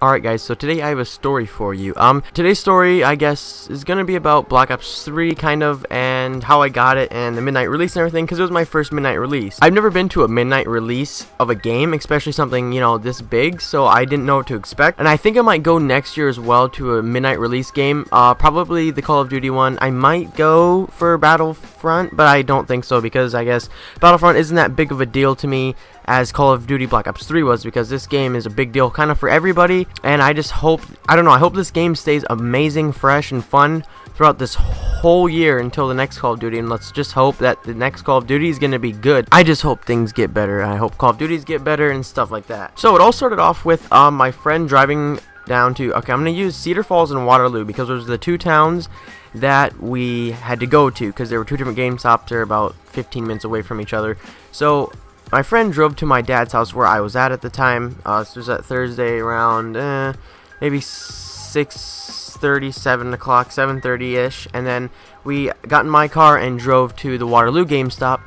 Alright guys, so today I have a story for you. Today's story, I guess, is gonna be about Black Ops 3, kind of, and how I got it, and the midnight release and everything, because it was my first midnight release. I've never been to a midnight release of a game, especially something, you know, this big, so I didn't know what to expect. And I think I might go next year as well to a midnight release game, probably the Call of Duty one. I might go for Battlefront, but I don't think so, because I guess Battlefront isn't that big of a deal to me as Call of Duty Black Ops 3 was, because this game is a big deal kind of for everybody, and I just hope, I don't know, I hope this game stays amazing, fresh, and fun throughout this whole year until the next Call of Duty, and let's just hope that the next Call of Duty is going to be good. I just hope things get better. I hope Call of Duties get better and stuff like that. So it all started off with my friend driving down to, okay, I'm going to use Cedar Falls and Waterloo, because those are the two towns that we had to go to, because there were two different game stops. They're about 15 minutes away from each other. So my friend drove to my dad's house where I was at the time. This was at Thursday around maybe 6:30, 7 o'clock, 7:30-ish. And then we got in my car and drove to the Waterloo GameStop.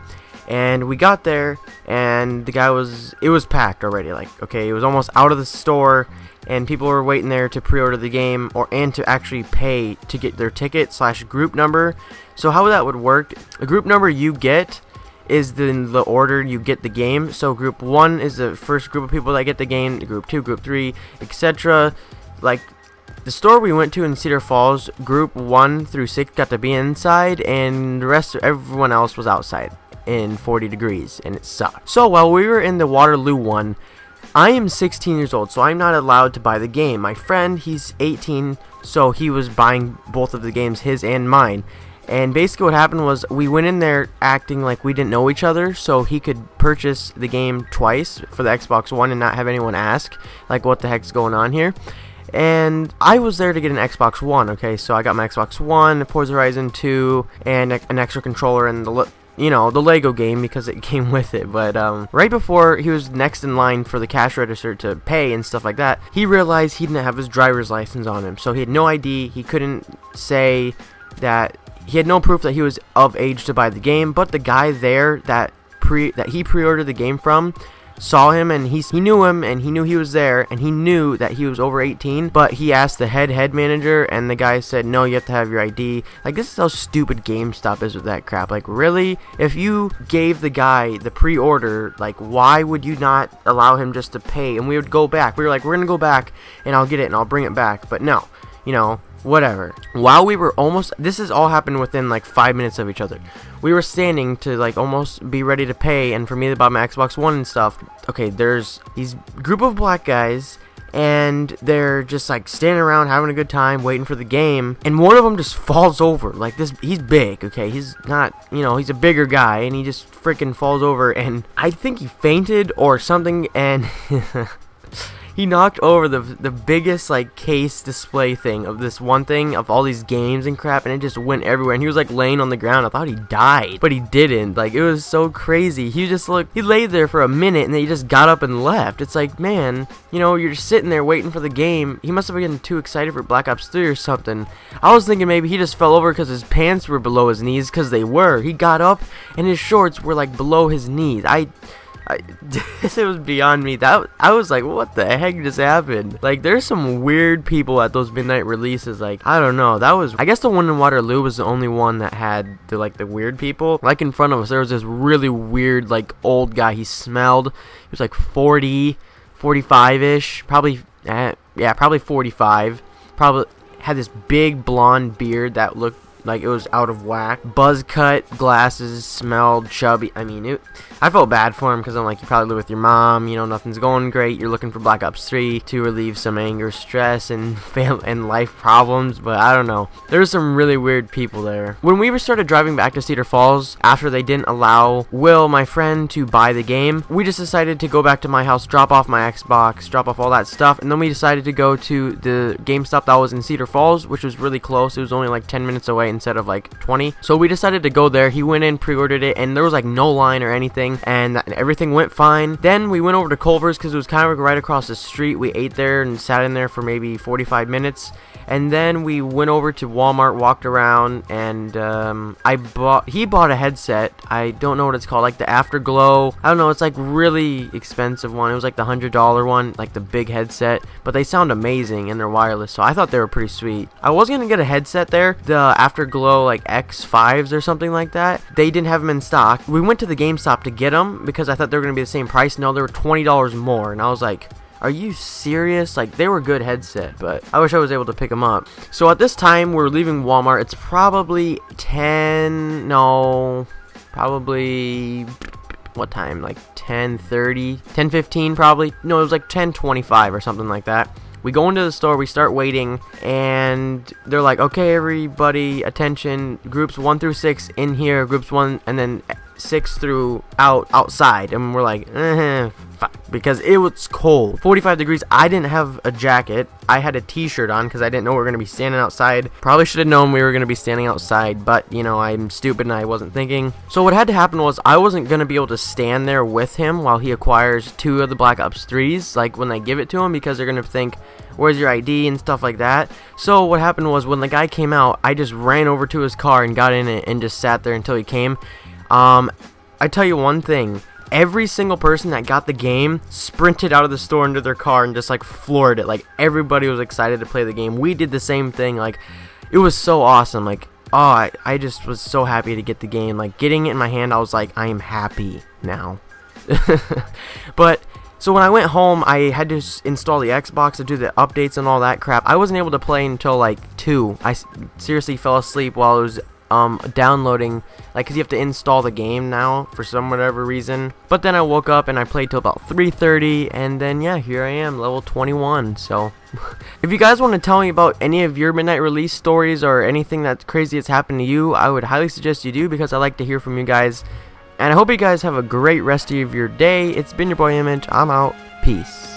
And we got there, and the guy it was packed already. Like, okay, it was almost out of the store, and people were waiting there to pre-order the game and to actually pay to get their ticket / group number. So how that would work, the group number you get is the order you get the game. So group 1 is the first group of people that get the game, group 2, group 3, etc. Like the store we went to in Cedar Falls, group 1 through 6 got to be inside, and the rest, everyone else was outside in 40 degrees, and it sucked. So while we were in the Waterloo one, I am 16 years old, so I'm not allowed to buy the game. My friend, he's 18, so he was buying both of the games, his and mine. And basically what happened was we went in there acting like we didn't know each other, so he could purchase the game twice for the Xbox One and not have anyone ask, like, what the heck's going on here. And I was there to get an Xbox One, okay, so I got my Xbox One, Forza Horizon 2, and an extra controller, and the Lego game, because it came with it. But right before he was next in line for the cash register to pay and stuff like that, he realized he didn't have his driver's license on him, so he had no ID. He couldn't say that he had no proof that he was of age to buy the game. But the guy there that he pre-ordered the game from saw him, and he knew him, and he knew he was there, and he knew that he was over 18. But he asked the head manager, and the guy said, no, you have to have your ID. Like, this is how stupid GameStop is with that crap. Like, really? If you gave the guy the pre-order, like, why would you not allow him just to pay? And we would go back. We were like, we're gonna go back, and I'll get it, and I'll bring it back. But no, whatever. While we were this has all happened within like 5 minutes of each other. We were standing to like almost be ready to pay, and for me to buy my Xbox One and stuff. Okay, there's these group of black guys, and they're just like standing around having a good time waiting for the game, and one of them just falls over. Like, he's big, okay, he's not, he's a bigger guy, and he just freaking falls over, and I think he fainted or something, and he knocked over the biggest like case display thing of this one thing of all these games and crap, and it just went everywhere, and he was like laying on the ground. I thought he died, but he didn't. Like, it was so crazy. He laid there for a minute, and then he just got up and left. It's like, man, you're just sitting there waiting for the game. He must have been getting too excited for Black Ops 3 or something. I was thinking maybe he just fell over because his pants were below his knees, because they were. He got up and his shorts were like below his knees. It was beyond me. I was like, what the heck just happened? Like, there's some weird people at those midnight releases. Like, I don't know. I guess the one in Waterloo was the only one that had the weird people. Like, in front of us, there was this really weird, like, old guy. He smelled. He was like 40, 45-ish. Probably 45. Probably had this big blonde beard that looked like it was out of whack. Buzz cut, glasses, smelled chubby. I mean, I felt bad for him, because I'm like, you probably live with your mom, nothing's going great. You're looking for Black Ops 3 to relieve some anger, stress, and life problems, but I don't know. There's some really weird people there. When we started driving back to Cedar Falls, after they didn't allow Will, my friend, to buy the game, we just decided to go back to my house, drop off my Xbox, drop off all that stuff, and then we decided to go to the GameStop that was in Cedar Falls, which was really close. It was only like 10 minutes away, instead of like 20. So we decided to go there. He went in, pre-ordered it, and there was like no line or anything, and everything went fine. Then we went over to Culver's because it was kind of right across the street. We ate there and sat in there for maybe 45 minutes. And then we went over to Walmart, walked around, and he bought a headset. I don't know what it's called, like the Afterglow. I don't know, it's like really expensive one. It was like the $100 one, like the big headset. But they sound amazing and they're wireless, so I thought they were pretty sweet. I was gonna get a headset there, the Afterglow like X5s or something like that. They didn't have them in stock. We went to the GameStop to get them because I thought they were gonna be the same price. No, they were $20 more, and I was like, are you serious? Like, they were a good headset, but I wish I was able to pick them up. So at this time, we're leaving Walmart. It's probably what time? Like 10:30, 10:15 probably. No, it was like 10:25 or something like that. We go into the store, we start waiting, and they're like, okay, everybody, attention, groups 1 through 6 in here, groups 1, and then 6 through outside. And we're like, because it was cold, 45 degrees. I didn't have a jacket. I had a t-shirt on because I didn't know we were going to be standing outside. Probably should have known we were going to be standing outside, but you know, I'm stupid and I wasn't thinking. So what had to happen was I wasn't going to be able to stand there with him while he acquires 2 of the Black Ops 3s, like when they give it to him, because they're going to think, where's your ID and stuff like that. So what happened was when the guy came out, I just ran over to his car and got in it and just sat there until he came. I tell you one thing, every single person that got the game sprinted out of the store into their car and just like floored it. Like, everybody was excited to play the game. We did the same thing. Like, it was so awesome. Like, oh, I just was so happy to get the game. Like, getting it in my hand, I was like, I am happy now. But so when I went home, I had to install the Xbox to do the updates and all that crap. I wasn't able to play until like 2. I seriously fell asleep while it was downloading, like, because you have to install the game now for some whatever reason. But then I woke up and I played till about 3:30, and then yeah, here I am, level 21. So if you guys want to tell me about any of your midnight release stories or anything that's crazy that's happened to you, I would highly suggest you do, because I like to hear from you guys. And I hope you guys have a great rest of your day. It's been your boy Image. I'm out. Peace.